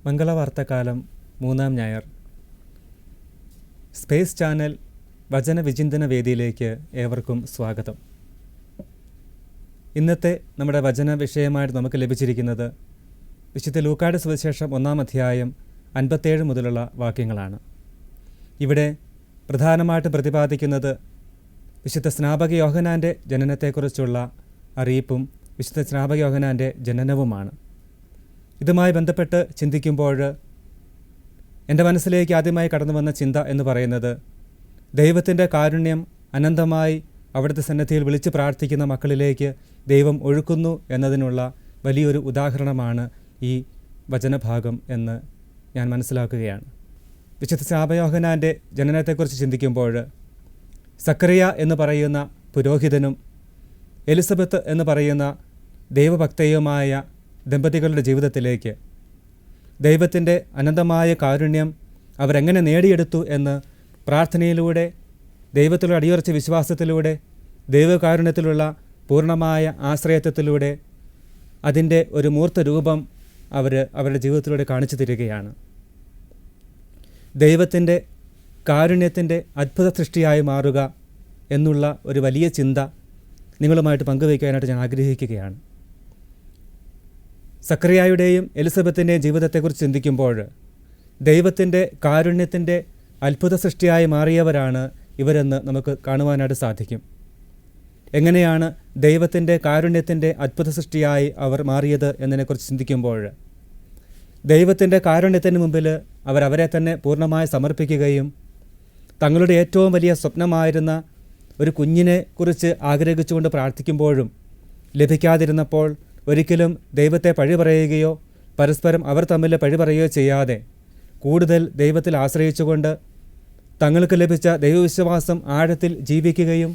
മംഗളവാർത്തക്കാലം 3-ാം ഞായർ. Space channel വചനവിചിന്തന വേദിയിലേക്ക് ഏവർക്കും സ്വാഗതം. ഇന്നത്തെ നമ്മുടെ വചന വിഷയമായിട്ട് നമുക്ക് ലഭിച്ചിരിക്കുന്നത് വിശുദ്ധ ലൂക്കായുടെ സുവിശേഷം 1-ാം അധ്യായം 57 മുതലുള്ള വാക്യങ്ങളാണ്. ഇവിടെ പ്രധാനമായിട്ട് പ്രതിപാദിക്കുന്നത് വിശുദ്ധ സ്നാപക യോഹന്നാൻ്റെ ജനനത്തെക്കുറിച്ചുള്ള അറിയിപ്പും വിശുദ്ധ സ്നാപക യോഹന്നാൻ്റെ ജനനവുമാണ്. ഇതുമായി ബന്ധപ്പെട്ട് ചിന്തിക്കുമ്പോൾ എൻ്റെ മനസ്സിലേക്ക് ആദ്യമായി കടന്നു വന്ന ചിന്ത എന്ന് പറയുന്നത്, ദൈവത്തിൻ്റെ കാരുണ്യം അനന്തമായി അവിടുത്തെ സന്നിധിയിൽ വിളിച്ച് പ്രാർത്ഥിക്കുന്ന മക്കളിലേക്ക് ദൈവം ഒഴുക്കുന്നു എന്നതിനുള്ള വലിയൊരു ഉദാഹരണമാണ് ഈ വചനഭാഗം എന്ന് ഞാൻ മനസ്സിലാക്കുകയാണ്. വിശുദ്ധ സ്നാപക യോഹന്നാൻ്റെ ജനനത്തെക്കുറിച്ച് ചിന്തിക്കുമ്പോൾ സക്കറിയ എന്ന് പറയുന്ന പുരോഹിതനും എലിസബത്ത് എന്ന് പറയുന്ന ദൈവഭക്തയുമായ ദമ്പതികളുടെ ജീവിതത്തിലേക്ക് ദൈവത്തിൻ്റെ അനന്തമായ കാരുണ്യം അവരെങ്ങനെ നേടിയെടുത്തു എന്ന് പ്രാർത്ഥനയിലൂടെ, ദൈവത്തിലുള്ള അടിയുറച്ച വിശ്വാസത്തിലൂടെ, ദൈവകാരുണ്യത്തിലുള്ള പൂർണ്ണമായ ആശ്രയത്വത്തിലൂടെ അതിൻ്റെ ഒരു മൂർത്ത രൂപം അവരുടെ ജീവിതത്തിലൂടെ കാണിച്ചു തരികയാണ്. ദൈവത്തിൻ്റെ കാരുണ്യത്തിൻ്റെ അത്ഭുത സൃഷ്ടിയായി മാറുക എന്നുള്ള ഒരു വലിയ ചിന്ത നിങ്ങളുമായിട്ട് പങ്കുവയ്ക്കാനായിട്ട് ഞാൻ ആഗ്രഹിക്കുകയാണ്. സക്കറിയായുടെയും എലിസബത്തിൻ്റെയും ജീവിതത്തെക്കുറിച്ച് ചിന്തിക്കുമ്പോൾ ദൈവത്തിൻ്റെ കാരുണ്യത്തിൻ്റെ അത്ഭുത സൃഷ്ടിയായി മാറിയവരാണ് ഇവരെന്ന് നമുക്ക് കാണുവാനായിട്ട് സാധിക്കും. എങ്ങനെയാണ് ദൈവത്തിൻ്റെ കാരുണ്യത്തിൻ്റെ അത്ഭുത സൃഷ്ടിയായി അവർ മാറിയത് എന്നതിനെക്കുറിച്ച് ചിന്തിക്കുമ്പോൾ, ദൈവത്തിൻ്റെ കാരുണ്യത്തിന് മുമ്പിൽ അവരെ തന്നെ പൂർണ്ണമായി സമർപ്പിക്കുകയും തങ്ങളുടെ ഏറ്റവും വലിയ സ്വപ്നമായിരുന്ന ഒരു കുഞ്ഞിനെ കുറിച്ച് ആഗ്രഹിച്ചുകൊണ്ട് പ്രാർത്ഥിക്കുമ്പോഴും ലഭിക്കാതിരുന്നപ്പോൾ ഒരിക്കലും ദൈവത്തെ പഴി പറയുകയോ പരസ്പരം അവർ തമ്മിൽ പഴി പറയുകയോ ചെയ്യാതെ കൂടുതൽ ദൈവത്തിൽ ആശ്രയിച്ചുകൊണ്ട് തങ്ങൾക്ക് ലഭിച്ച ദൈവവിശ്വാസം ആഴത്തിൽ ജീവിക്കുകയും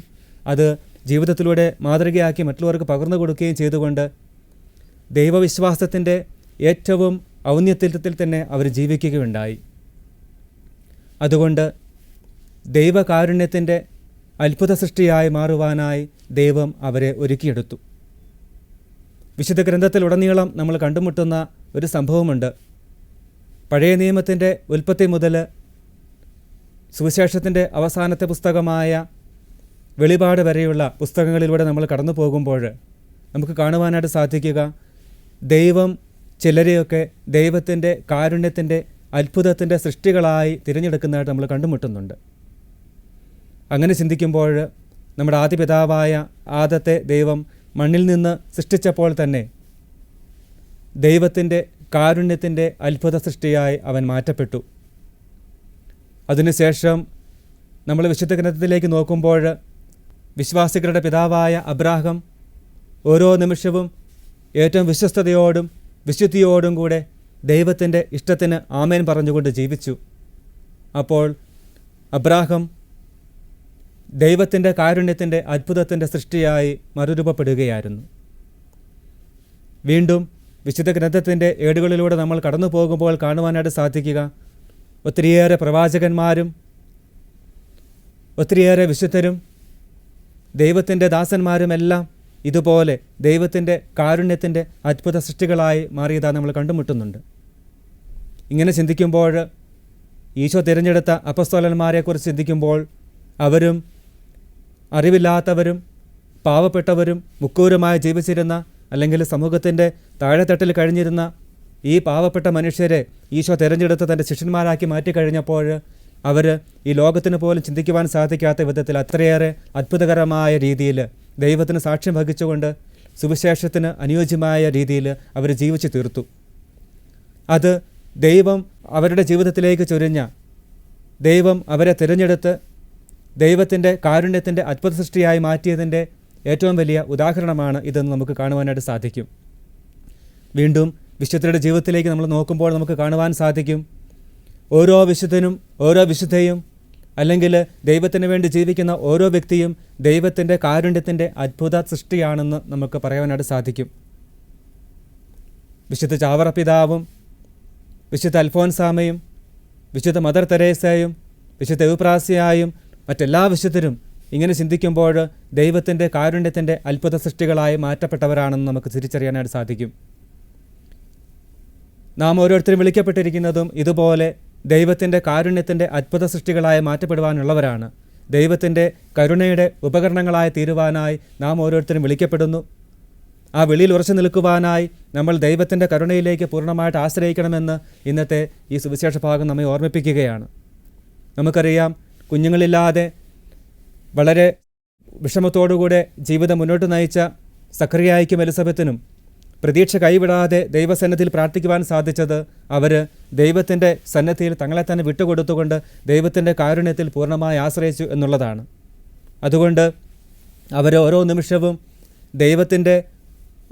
അത് ജീവിതത്തിലൂടെ മാതൃകയാക്കി മറ്റുള്ളവർക്ക് പകർന്നു കൊടുക്കുകയും ചെയ്തുകൊണ്ട് ദൈവവിശ്വാസത്തിൻ്റെ ഏറ്റവും ഔന്നത്യത്തിൽ തന്നെ അവർ ജീവിക്കുകയുണ്ടായി. അതുകൊണ്ട് ദൈവകാരുണ്യത്തിൻ്റെ അത്ഭുത സൃഷ്ടിയായി മാറുവാനായി ദൈവം അവരെ ഒരുക്കിയെടുത്തു. വിശുദ്ധ ഗ്രന്ഥത്തിലുടനീളം നമ്മൾ കണ്ടുമുട്ടുന്ന ഒരു സംഭവമുണ്ട്. പഴയ നിയമത്തിൻ്റെ ഉൽപ്പത്തി മുതൽ സുവിശേഷത്തിൻ്റെ അവസാനത്തെ പുസ്തകമായ വെളിപാട് വരെയുള്ള പുസ്തകങ്ങളിലൂടെ നമ്മൾ കടന്നു പോകുമ്പോൾ നമുക്ക് കാണുവാനായിട്ട് സാധിക്കുക, ദൈവം ചിലരെയൊക്കെ ദൈവത്തിൻ്റെ കാരുണ്യത്തിൻ്റെ അത്ഭുതത്തിൻ്റെ സൃഷ്ടികളായി തിരഞ്ഞെടുക്കുന്നതായിട്ട് നമ്മൾ കണ്ടുമുട്ടുന്നുണ്ട്. അങ്ങനെ ചിന്തിക്കുമ്പോൾ നമ്മുടെ ആദിപിതാവായ ആദത്തെ ദൈവം മണ്ണിൽ നിന്ന് സൃഷ്ടിച്ചപ്പോൾ തന്നെ ദൈവത്തിൻ്റെ കാരുണ്യത്തിൻ്റെ അത്ഭുത സൃഷ്ടിയായി അവൻ മാറ്റപ്പെട്ടു. അതിനുശേഷം നമ്മൾ വിശുദ്ധ ഗ്രന്ഥത്തിലേക്ക് നോക്കുമ്പോൾ വിശ്വാസികളുടെ പിതാവായ അബ്രാഹാം ഓരോ നിമിഷവും ഏറ്റവും വിശ്വസ്തയോടും വിശുദ്ധിയോടും കൂടെ ദൈവത്തിൻ്റെ ഇഷ്ടത്തിന് ആമേൻ പറഞ്ഞുകൊണ്ട് ജീവിച്ചു. അപ്പോൾ അബ്രാഹാം ദൈവത്തിൻ്റെ കാരുണ്യത്തിൻ്റെ അത്ഭുതത്തിൻ്റെ സൃഷ്ടിയായി മറുരൂപപ്പെടുകയായിരുന്നു. വീണ്ടും വിശുദ്ധ ഗ്രന്ഥത്തിൻ്റെ ഏടുകളിലൂടെ നമ്മൾ കടന്നു പോകുമ്പോൾ കാണുവാനായിട്ട് സാധിക്കുക, ഒത്തിരിയേറെ പ്രവാചകന്മാരും ഒത്തിരിയേറെ വിശുദ്ധരും ദൈവത്തിൻ്റെ ദാസന്മാരുമെല്ലാം ഇതുപോലെ ദൈവത്തിൻ്റെ കാരുണ്യത്തിൻ്റെ അത്ഭുത സൃഷ്ടികളായി മാറിയതാണ് നമ്മൾ കണ്ടുമുട്ടുന്നുണ്ട്. ഇങ്ങനെ ചിന്തിക്കുമ്പോൾ ഈശോ തിരഞ്ഞെടുത്ത അപ്പസ്തോലന്മാരെക്കുറിച്ച് ചിന്തിക്കുമ്പോൾ അവരും അറിവില്ലാത്തവരും പാവപ്പെട്ടവരും മുക്കൂരമായി ജീവിച്ചിരുന്ന അല്ലെങ്കിൽ സമൂഹത്തിൻ്റെ താഴെത്തട്ടിൽ കഴിഞ്ഞിരുന്ന ഈ പാവപ്പെട്ട മനുഷ്യരെ ഈശോ തിരഞ്ഞെടുത്ത് തൻ്റെ ശിഷ്യന്മാരാക്കി മാറ്റിക്കഴിഞ്ഞപ്പോൾ അവർ ഈ ലോകത്തിന് പോലും ചിന്തിക്കുവാൻ സാധിക്കാത്ത വിധത്തിൽ അത്രയേറെ അത്ഭുതകരമായ രീതിയിൽ ദൈവത്തിന് സാക്ഷ്യം വഹിച്ചുകൊണ്ട് സുവിശേഷത്തിന് അനുയോജ്യമായ രീതിയിൽ അവർ ജീവിച്ചു തീർത്തു. അത് ദൈവം അവരുടെ ജീവിതത്തിലേക്ക് ചൊരിഞ്ഞ, ദൈവം അവരെ തിരഞ്ഞെടുത്ത് ദൈവത്തിൻ്റെ കാരുണ്യത്തിൻ്റെ അത്ഭുത സൃഷ്ടിയായി മാറ്റിയതിൻ്റെ ഏറ്റവും വലിയ ഉദാഹരണമാണ് ഇതെന്ന് നമുക്ക് കാണുവാനായിട്ട് സാധിക്കും. വീണ്ടും വിശുദ്ധരുടെ ജീവിതത്തിലേക്ക് നമ്മൾ നോക്കുമ്പോൾ നമുക്ക് കാണുവാൻ സാധിക്കും, ഓരോ വിശുദ്ധനും ഓരോ വിശുദ്ധയും അല്ലെങ്കിൽ ദൈവത്തിന് വേണ്ടി ജീവിക്കുന്ന ഓരോ വ്യക്തിയും ദൈവത്തിൻ്റെ കാരുണ്യത്തിൻ്റെ അത്ഭുത സൃഷ്ടിയാണെന്ന് നമുക്ക് പറയാനായിട്ട് സാധിക്കും. വിശുദ്ധ ചാവറ പിതാവും വിശുദ്ധ അൽഫോൻസാമയും വിശുദ്ധ മദർ തെരേസയും വിശുദ്ധ എവുപ്രാസ്യയും മറ്റെല്ലാ വിശുദ്ധരും ഇങ്ങനെ ചിന്തിക്കുമ്പോൾ ദൈവത്തിൻ്റെ കാരുണ്യത്തിൻ്റെ അത്ഭുത സൃഷ്ടികളായി മാറ്റപ്പെട്ടവരാണെന്ന് നമുക്ക് തിരിച്ചറിയാനായിട്ട് സാധിക്കും. നാം ഓരോരുത്തരും വിളിക്കപ്പെട്ടിരിക്കുന്നതും ഇതുപോലെ ദൈവത്തിൻ്റെ കാരുണ്യത്തിൻ്റെ അത്ഭുത സൃഷ്ടികളായി മാറ്റപ്പെടുവാനുള്ളവരാണ്. ദൈവത്തിൻ്റെ കരുണയുടെ ഉപകരണങ്ങളായി തീരുവാനായി നാം ഓരോരുത്തരും വിളിക്കപ്പെടുന്നു. ആ വെളിയിൽ ഉറച്ചു നിൽക്കുവാനായി നമ്മൾ ദൈവത്തിൻ്റെ കരുണയിലേക്ക് പൂർണ്ണമായിട്ട് ആശ്രയിക്കണമെന്ന് ഇന്നത്തെ ഈ സുവിശേഷ ഭാഗം നമ്മെ ഓർമ്മിപ്പിക്കുകയാണ്. നമുക്കറിയാം, കുഞ്ഞുങ്ങളില്ലാതെ വളരെ വിഷമത്തോടുകൂടെ ജീവിതം മുന്നോട്ട് നയിച്ച സക്കറിയായ്ക്കും എലിസബത്തിനും പ്രതീക്ഷ കൈവിടാതെ ദൈവസന്നിധിയിൽ പ്രാർത്ഥിക്കുവാൻ സാധിച്ചത് അവർ ദൈവത്തിൻ്റെ സന്നിധിയിൽ തങ്ങളെ തന്നെ വിട്ടുകൊടുത്തുകൊണ്ട് ദൈവത്തിൻ്റെ കാരുണ്യത്തിൽ പൂർണ്ണമായി ആശ്രയിച്ചു എന്നുള്ളതാണ്. അതുകൊണ്ട് അവർ ഓരോ നിമിഷവും ദൈവത്തിൻ്റെ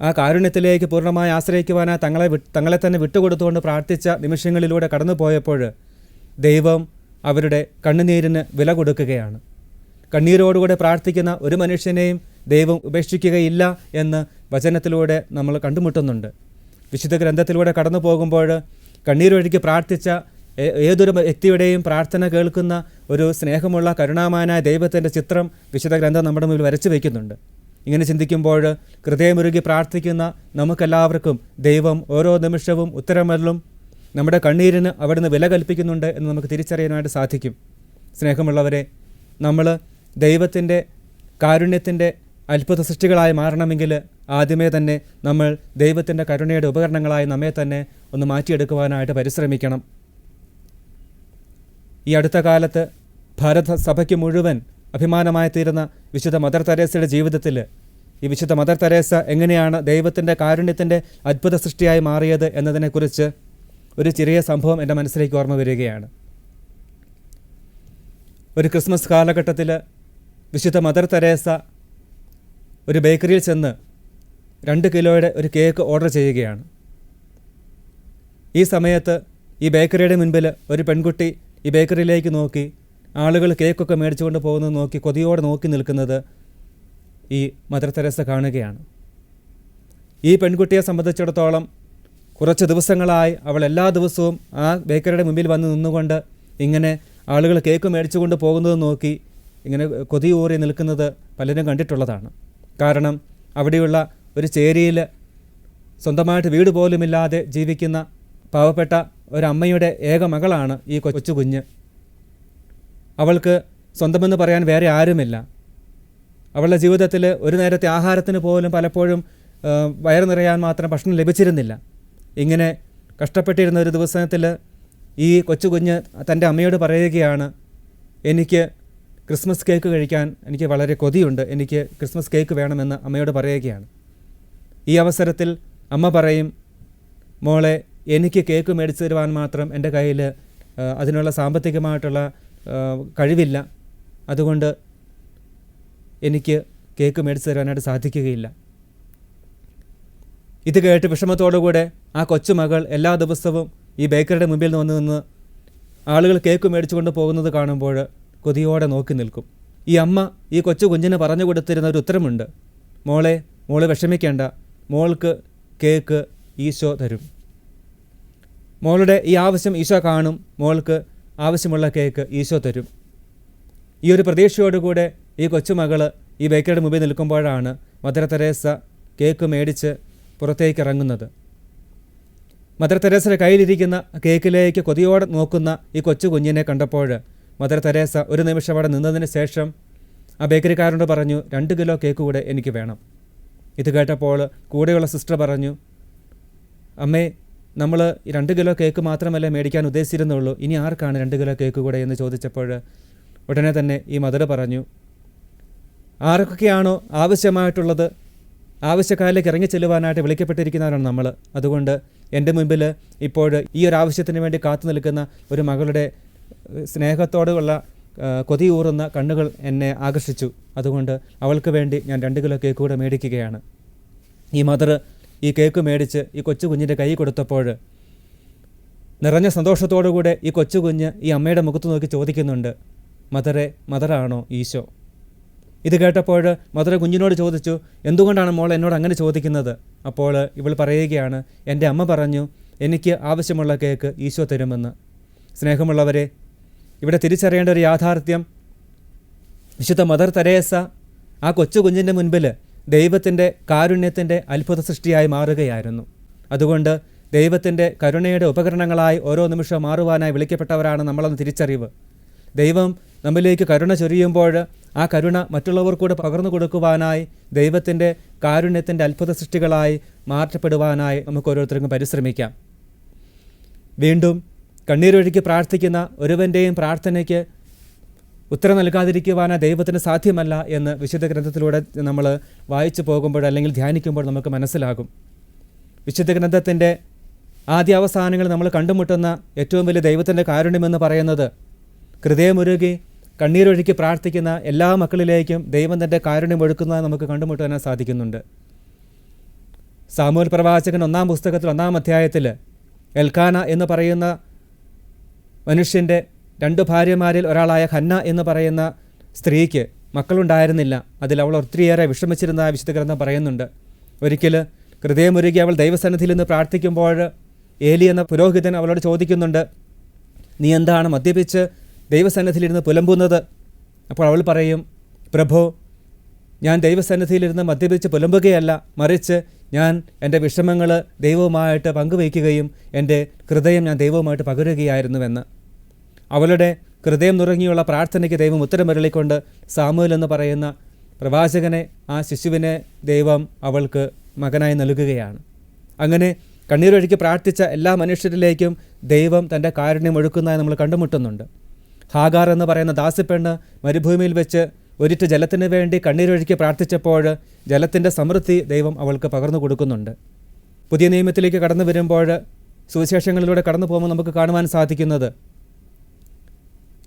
ആ കാരുണ്യത്തിലേക്ക് പൂർണ്ണമായി ആശ്രയിക്കുവാനായി തങ്ങളെ തന്നെ വിട്ടുകൊടുത്തുകൊണ്ട് പ്രാർത്ഥിച്ച നിമിഷങ്ങളിലൂടെ കടന്നു പോയപ്പോൾ ദൈവം അവരുടെ കണ്ണുനീരിന് വില കൊടുക്കുകയാണ്. കണ്ണീരോടുകൂടെ പ്രാർത്ഥിക്കുന്ന ഒരു മനുഷ്യനെയും ദൈവം ഉപേക്ഷിക്കുകയില്ല എന്ന് വചനത്തിലൂടെ നമ്മൾ കണ്ടുമുട്ടുന്നുണ്ട്. വിശുദ്ധ ഗ്രന്ഥത്തിലൂടെ കടന്നു പോകുമ്പോൾ കണ്ണീരൊഴുക്കി പ്രാർത്ഥിച്ച ഏതൊരു വ്യക്തിയുടെയും പ്രാർത്ഥന കേൾക്കുന്ന ഒരു സ്നേഹമുള്ള കരുണാമാനായ ദൈവത്തിൻ്റെ ചിത്രം വിശുദ്ധ ഗ്രന്ഥം നമ്മുടെ മുമ്പിൽ വരച്ചു വയ്ക്കുന്നുണ്ട്. ഇങ്ങനെ ചിന്തിക്കുമ്പോൾ ഹൃദയമുരുകി പ്രാർത്ഥിക്കുന്ന നമുക്കെല്ലാവർക്കും ദൈവം ഓരോ നിമിഷവും ഉത്തരമല്ലും നമ്മുടെ കണ്ണീരിന് അവിടുന്ന് വില കൽപ്പിക്കുന്നുണ്ട് എന്ന് നമുക്ക് തിരിച്ചറിയാനായിട്ട് സാധിക്കും. സ്നേഹമുള്ളവരെ, നമ്മൾ ദൈവത്തിൻ്റെ കാരുണ്യത്തിൻ്റെ അത്ഭുത സൃഷ്ടികളായി മാറണമെങ്കിൽ ആദ്യമേ തന്നെ നമ്മൾ ദൈവത്തിൻ്റെ കരുണയുടെ ഉപകരണങ്ങളായി നമ്മെ തന്നെ ഒന്ന് മാറ്റിയെടുക്കുവാനായിട്ട് പരിശ്രമിക്കണം. ഈ അടുത്ത കാലത്ത് ഭാരത സഭയ്ക്ക് മുഴുവൻ അഭിമാനമായി തീരുന്ന വിശുദ്ധ മദർ തെരേസയുടെ ജീവിതത്തിൽ ഈ വിശുദ്ധ മദർ തെരേസ എങ്ങനെയാണ് ദൈവത്തിൻ്റെ കാരുണ്യത്തിൻ്റെ അത്ഭുത സൃഷ്ടിയായി മാറിയത് എന്നതിനെക്കുറിച്ച് ഒരു ചെറിയ സംഭവം എൻ്റെ മനസ്സിലേക്ക് ഓർമ്മ വരികയാണ്. ഒരു ക്രിസ്മസ് കാലഘട്ടത്തിൽ വിശുദ്ധ മദർ തെരേസ ഒരു ബേക്കറിയിൽ ചെന്ന് 2 കിലോയുടെ ഒരു കേക്ക് ഓർഡർ ചെയ്യുകയാണ്. ഈ സമയത്ത് ഈ ബേക്കറിയുടെ മുൻപിൽ ഒരു പെൺകുട്ടി ഈ ബേക്കറിയിലേക്ക് നോക്കി ആളുകൾ കേക്കൊക്കെ മേടിച്ചുകൊണ്ട് പോകുന്നത് നോക്കി കൊതിയോടെ നോക്കി നിൽക്കുന്നത് ഈ മദർ തെരേസ കാണുകയാണ്. ഈ പെൺകുട്ടിയെ സംബന്ധിച്ചിടത്തോളം കുറച്ച് ദിവസങ്ങളായി അവൾ എല്ലാ ദിവസവും ആ ബേക്കറിയുടെ മുമ്പിൽ വന്ന് നിന്നുകൊണ്ട് ഇങ്ങനെ ആളുകൾ കേക്ക് മേടിച്ചുകൊണ്ട് പോകുന്നത് നോക്കി ഇങ്ങനെ കൊതിയൂറി നിൽക്കുന്നത് പലരും കണ്ടിട്ടുള്ളതാണ്. കാരണം അവിടെയുള്ള ഒരു ചേരിയിൽ സ്വന്തമായിട്ട് വീട് പോലുമില്ലാതെ ജീവിക്കുന്ന പാവപ്പെട്ട ഒരമ്മയുടെ ഏക മകളാണ് ഈ കൊച്ചു കുഞ്ഞ്. അവൾക്ക് സ്വന്തമെന്ന് പറയാൻ വേറെ ആരുമില്ല. അവളുടെ ജീവിതത്തിൽ ഒരു നേരത്തെ ആഹാരത്തിന് പോലും പലപ്പോഴും വയറ് നിറയാൻ മാത്രം ഭക്ഷണം ലഭിച്ചിരുന്നില്ല. ഇങ്ങനെ കഷ്ടപ്പെട്ടിരുന്ന ഒരു ദിവസത്തിൽ ഈ കൊച്ചു കുഞ്ഞ് തൻ്റെ അമ്മയോട് പറയുകയാണ്, എനിക്ക് ക്രിസ്മസ് കേക്ക് കഴിക്കാൻ എനിക്ക് വളരെ കൊതിയുണ്ട്, എനിക്ക് ക്രിസ്മസ് കേക്ക് വേണമെന്ന് അമ്മയോട് പറയുകയാണ്. ഈ അവസരത്തിൽ അമ്മ പറയും, മോളെ, എനിക്ക് കേക്ക് മേടിച്ചു തരുവാൻ മാത്രം എൻ്റെ കയ്യിൽ അതിനുള്ള സാമ്പത്തികമായിട്ടുള്ള കഴിവില്ല, അതുകൊണ്ട് എനിക്ക് കേക്ക് മേടിച്ചു തരാനായിട്ട് സാധിക്കുകയില്ല. ഇത് കേട്ട് വിഷമത്തോടുകൂടെ ആ കൊച്ചുമകൾ എല്ലാ ദിവസവും ഈ ബേക്കറിയുടെ മുമ്പിൽ നിന്ന് ആളുകൾ കേക്ക് മേടിച്ചുകൊണ്ട് പോകുന്നത് കാണുമ്പോൾ കൊതിയോടെ നോക്കി നിൽക്കും. ഈ അമ്മ ഈ കൊച്ചു കുഞ്ഞിന് പറഞ്ഞു കൊടുത്തിരുന്ന ഒരു ഉത്തരമുണ്ട്, മോളെ വിഷമിക്കേണ്ട, മോൾക്ക് കേക്ക് ഈശോ തരും. മോളുടെ ഈ ആവശ്യം ഈശോ കാണും, മോൾക്ക് ആവശ്യമുള്ള കേക്ക് ഈശോ തരും. ഈ ഒരു പ്രതീക്ഷയോടുകൂടെ ഈ കൊച്ചുമകൾ ഈ ബേക്കറിയുടെ മുമ്പിൽ നിൽക്കുമ്പോഴാണ് മദർ തെരേസ കേക്ക് മേടിച്ച് പുറത്തേക്ക് ഇറങ്ങുന്നത്. മദർ തെരേസയുടെ കയ്യിലിരിക്കുന്ന കേക്കിലേക്ക് കൊതിയോടെ നോക്കുന്ന ഈ കൊച്ചു കുഞ്ഞിനെ കണ്ടപ്പോൾ മദർ തെരേസ ഒരു നിമിഷം അവിടെ നിന്നതിന് ശേഷം ആ ബേക്കറിക്കാരനോട് പറഞ്ഞു, 2 കിലോ കേക്ക് കൂടെ എനിക്ക് വേണം. ഇത് കേട്ടപ്പോൾ കൂടെയുള്ള സിസ്റ്റർ പറഞ്ഞു, അമ്മേ, നമ്മൾ 2 കിലോ കേക്ക് മാത്രമല്ല മേടിക്കാൻ ഉദ്ദേശിച്ചിരുന്നുള്ളൂ, ഇനി ആർക്കാണ് 2 കിലോ കേക്ക് കൂടെ എന്ന് ചോദിച്ചപ്പോൾ ഉടനെ തന്നെ ഈ മദർ പറഞ്ഞു, ആർക്കൊക്കെയാണോ ആവശ്യമായിട്ടുള്ളത് ആവശ്യക്കാരിലേക്ക് ഇറങ്ങി ചെല്ലുവാനായിട്ട് വിളിക്കപ്പെട്ടിരിക്കുന്നവരാണ് നമ്മൾ. അതുകൊണ്ട് എൻ്റെ മുൻപിൽ ഇപ്പോൾ ഈ ഒരു ആവശ്യത്തിന് വേണ്ടി കാത്തു നിൽക്കുന്ന ഒരു മകളുടെ സ്നേഹത്തോടുള്ള കൊതിയൂറുന്ന കണ്ണുകൾ എന്നെ ആകർഷിച്ചു. അതുകൊണ്ട് അവൾക്ക് വേണ്ടി ഞാൻ 2 കിലോ കേക്ക് കൂടെ മേടിക്കുകയാണ്. ഈ മദർ ഈ കേക്ക് മേടിച്ച് ഈ കൊച്ചു കുഞ്ഞിൻ്റെ കൈ കൊടുത്തപ്പോൾ നിറഞ്ഞ സന്തോഷത്തോടുകൂടെ ഈ കൊച്ചു കുഞ്ഞ് ഈ അമ്മയുടെ മുഖത്ത് നോക്കി ചോദിക്കുന്നുണ്ട്, മദറാണോ ഈശോ? ഇത് കേട്ടപ്പോൾ മദർ കുഞ്ഞിനോട് ചോദിച്ചു, എന്തുകൊണ്ടാണ് മോൾ എന്നോട് അങ്ങനെ ചോദിക്കുന്നത്? അപ്പോൾ ഇവൾ പറയുകയാണ്, എൻ്റെ അമ്മ പറഞ്ഞു എനിക്ക് ആവശ്യമുള്ള കേക്ക് ഈശോ തരുമെന്ന്. സ്നേഹമുള്ളവരെ, ഇവിടെ തിരിച്ചറിയേണ്ട ഒരു യാഥാർത്ഥ്യം, വിശുദ്ധ മദർ തെരേസ ആ കൊച്ചു കുഞ്ഞിൻ്റെ മുൻപിൽ ദൈവത്തിൻ്റെ കാരുണ്യത്തിൻ്റെ അത്ഭുത സൃഷ്ടിയായി മാറുകയായിരുന്നു. അതുകൊണ്ട് ദൈവത്തിൻ്റെ കരുണയുടെ ഉപകരണങ്ങളായി ഓരോ നിമിഷവും മാറുവാനായി വിളിക്കപ്പെട്ടവരാണ് നമ്മളെന്ന് തിരിച്ചറിവ്. ദൈവം നമ്മിലേക്ക് കരുണ ചൊരിയുമ്പോൾ ആ കരുണ മറ്റുള്ളവർ കൂടെ പകർന്നു കൊടുക്കുവാനായി ദൈവത്തിൻ്റെ കാരുണ്യത്തിൻ്റെ അത്ഭുത സൃഷ്ടികളായി മാറ്റപ്പെടുവാനായി നമുക്ക് ഓരോരുത്തർക്കും പരിശ്രമിക്കാം. വീണ്ടും കണ്ണീരൊഴുക്കി പ്രാർത്ഥിക്കുന്ന ഒരുവൻ്റെയും പ്രാർത്ഥനയ്ക്ക് ഉത്തരം നൽകാതിരിക്കുവാനായി ദൈവത്തിന് സാധ്യമല്ല എന്ന് വിശുദ്ധ ഗ്രന്ഥത്തിലൂടെ നമ്മൾ വായിച്ചു പോകുമ്പോൾ അല്ലെങ്കിൽ ധ്യാനിക്കുമ്പോൾ നമുക്ക് മനസ്സിലാകും. വിശുദ്ധ ഗ്രന്ഥത്തിൻ്റെ ആദ്യ അവസാനങ്ങൾ നമ്മൾ കണ്ടുമുട്ടുന്ന ഏറ്റവും വലിയ ദൈവത്തിൻ്റെ കാരുണ്യമെന്ന് പറയുന്നത് ഹൃദയമുരുകി കണ്ണീരൊഴുക്കി പ്രാർത്ഥിക്കുന്ന എല്ലാ മക്കളിലേക്കും ദൈവം തൻ്റെ കാരുണ്യം ഒഴുക്കുന്നതായി നമുക്ക് കണ്ടുമുട്ടാൻ സാധിക്കുന്നുണ്ട്. സാമുവേൽ പ്രവാചകൻ 1-ാം പുസ്തകത്തിൽ 1-ാം അധ്യായത്തിൽ എൽക്കാന എന്ന് പറയുന്ന മനുഷ്യൻ്റെ 2 ഭാര്യമാരിൽ ഒരാളായ ഹന്ന എന്ന് പറയുന്ന സ്ത്രീക്ക് മക്കളുണ്ടായിരുന്നില്ല. അതിൽ അവൾ ഒത്തിരിയേറെ വിഷമിച്ചിരുന്ന വിശുദ്ധ ഗ്രന്ഥം പറയുന്നുണ്ട്. ഒരിക്കൽ ഹൃദയമുരുകി അവൾ ദൈവസന്നിധിയിൽ നിന്ന് പ്രാർത്ഥിക്കുമ്പോൾ ഏലി എന്ന പുരോഹിതൻ അവളോട് ചോദിക്കുന്നുണ്ട്, നീ എന്താണ് മദ്യപിച്ച് ദൈവസന്നിധിയിലിരുന്ന് പുലമ്പുന്നത്? അപ്പോൾ അവൾ പറയും, പ്രഭോ, ഞാൻ ദൈവസന്നിധിയിലിരുന്ന് മദ്യപിച്ച് പുലമ്പുകയല്ല, മറിച്ച് ഞാൻ എൻ്റെ വിഷമങ്ങൾ ദൈവവുമായിട്ട് പങ്കുവയ്ക്കുകയും എൻ്റെ ഹൃദയം ഞാൻ ദൈവവുമായിട്ട് പകരുകയായിരുന്നുവെന്ന്. അവളുടെ ഹൃദയം നുറങ്ങിയുള്ള പ്രാർത്ഥനയ്ക്ക് ദൈവം ഉത്തരമരുളിക്കൊണ്ട് സാമുവേൽ എന്ന് പറയുന്ന പ്രവാചകനെ, ആ ശിശുവിനെ ദൈവം അവൾക്ക് മകനായി നൽകുകയാണ്. അങ്ങനെ കണ്ണീരൊഴുക്കി പ്രാർത്ഥിച്ച എല്ലാ മനുഷ്യരിലേക്കും ദൈവം തൻ്റെ കാരുണ്യം ഒഴുക്കുന്നതായി നമ്മൾ കണ്ടുമുട്ടുന്നുണ്ട്. ഹാഗാർ എന്ന് പറയുന്ന ദാസിപ്പെണ്ണ് മരുഭൂമിയിൽ വെച്ച് ഒരിറ്റ് ജലത്തിന് വേണ്ടി കണ്ണീരൊഴുക്കി പ്രാർത്ഥിച്ചപ്പോൾ ജലത്തിൻ്റെ സമൃദ്ധി ദൈവം അവൾക്ക് പകർന്നു കൊടുക്കുന്നുണ്ട്. പുതിയ നിയമത്തിലേക്ക് കടന്നു വരുമ്പോൾ സുവിശേഷങ്ങളിലൂടെ കടന്നു പോകുമ്പോൾ നമുക്ക് കാണുവാൻ സാധിക്കുന്നത്,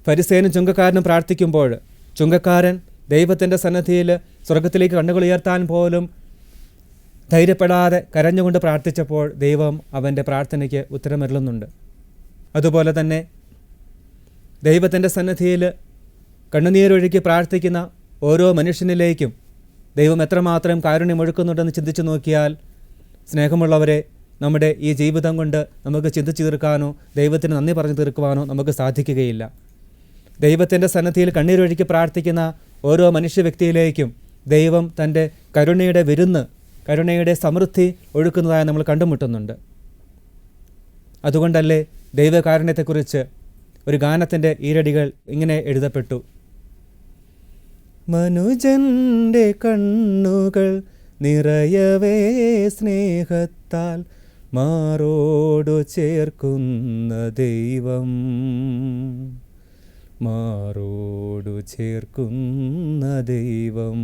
ഫരിസേനും ചുങ്കക്കാരനും പ്രാർത്ഥിക്കുമ്പോൾ ചുങ്കക്കാരൻ ദൈവത്തിൻ്റെ സന്നിധിയിൽ സ്വർഗത്തിലേക്ക് കണ്ണുകൾ ഉയർത്താൻ പോലും ധൈര്യപ്പെടാതെ കരഞ്ഞുകൊണ്ട് പ്രാർത്ഥിച്ചപ്പോൾ ദൈവം അവൻ്റെ പ്രാർത്ഥനയ്ക്ക് ഉത്തരമരുളുന്നുണ്ട്. അതുപോലെ തന്നെ ദൈവത്തിൻ്റെ സന്നിധിയിൽ കണ്ണുനീരൊഴുക്കി പ്രാർത്ഥിക്കുന്ന ഓരോ മനുഷ്യനിലേക്കും ദൈവം എത്രമാത്രം കാരുണ്യമൊഴുക്കുന്നുണ്ടെന്ന് ചിന്തിച്ചു നോക്കിയാൽ, സ്നേഹമുള്ളവരെ, നമ്മുടെ ഈ ജീവിതം കൊണ്ട് നമുക്ക് ചിന്തിച്ചു തീർക്കാനോ ദൈവത്തിന് നന്ദി പറഞ്ഞു തീർക്കുവാനോ നമുക്ക് സാധിക്കുകയില്ല. ദൈവത്തിൻ്റെ സന്നിധിയിൽ കണ്ണീരൊഴുക്കി പ്രാർത്ഥിക്കുന്ന ഓരോ മനുഷ്യ വ്യക്തിയിലേക്കും ദൈവം തൻ്റെ കരുണയുടെ വിരുന്ന്, കരുണയുടെ സമൃദ്ധി ഒഴുക്കുന്നതായി നമ്മൾ കണ്ടുമുട്ടുന്നുണ്ട്. അതുകൊണ്ടല്ലേ ദൈവകാരുണ്യത്തെക്കുറിച്ച് ഒരു ഗാനത്തിൻ്റെ ഈരടികൾ ഇങ്ങനെ എഴുതപ്പെട്ടു: മനുജൻ്റെ കണ്ണുകൾ നിറയവേ സ്നേഹത്താൽ മാറോടു ചേർക്കുന്ന ദൈവം, മാറോടു ചേർക്കുന്ന ദൈവം.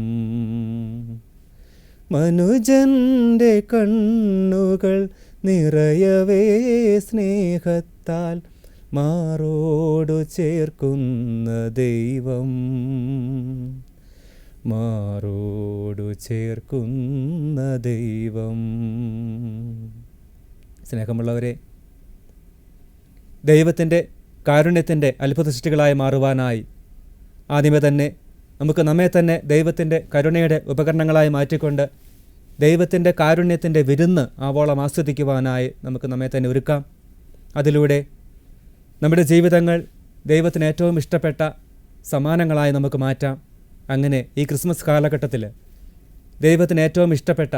മനുജൻ്റെ കണ്ണുകൾ നിറയവേ സ്നേഹത്താൽ മാറോടു ചേർക്കുന്ന ദൈവം, മാറോടു ചേർക്കുന്ന ദൈവം. സ്നേഹമുള്ളവരെ, ദൈവത്തിൻ്റെ കാരുണ്യത്തിൻ്റെ അത്ഭുത സൃഷ്ടികളായി മാറുവാനായി ആദ്യമേ തന്നെ നമുക്ക് നമ്മെ തന്നെ ദൈവത്തിൻ്റെ കരുണയുടെ ഉപകരണങ്ങളായി മാറ്റിക്കൊണ്ട് ദൈവത്തിൻ്റെ കാരുണ്യത്തിൻ്റെ വിരുന്ന് ആവോളം ആസ്വദിക്കുവാനായി നമുക്ക് നമ്മെ തന്നെ ഒരുക്കാം. അതിലൂടെ നമ്മുടെ ജീവിതങ്ങൾ ദൈവത്തിന് ഏറ്റവും ഇഷ്ടപ്പെട്ട സമ്മാനങ്ങളായി നമുക്ക് മാറ്റാം. അങ്ങനെ ഈ ക്രിസ്മസ് കാലഘട്ടത്തിൽ ദൈവത്തിന് ഏറ്റവും ഇഷ്ടപ്പെട്ട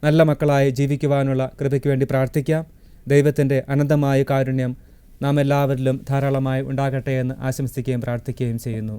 നല്ല മക്കളായി ജീവിക്കുവാനുള്ള കൃപയ്ക്ക് വേണ്ടി പ്രാർത്ഥിക്കാം. ദൈവത്തിൻ്റെ അനന്തമായ കാരുണ്യം നാം എല്ലാവരിലും ധാരാളമായി ഉണ്ടാകട്ടെ എന്ന് ആശംസിക്കുകയും പ്രാർത്ഥിക്കുകയും ചെയ്യുന്നു.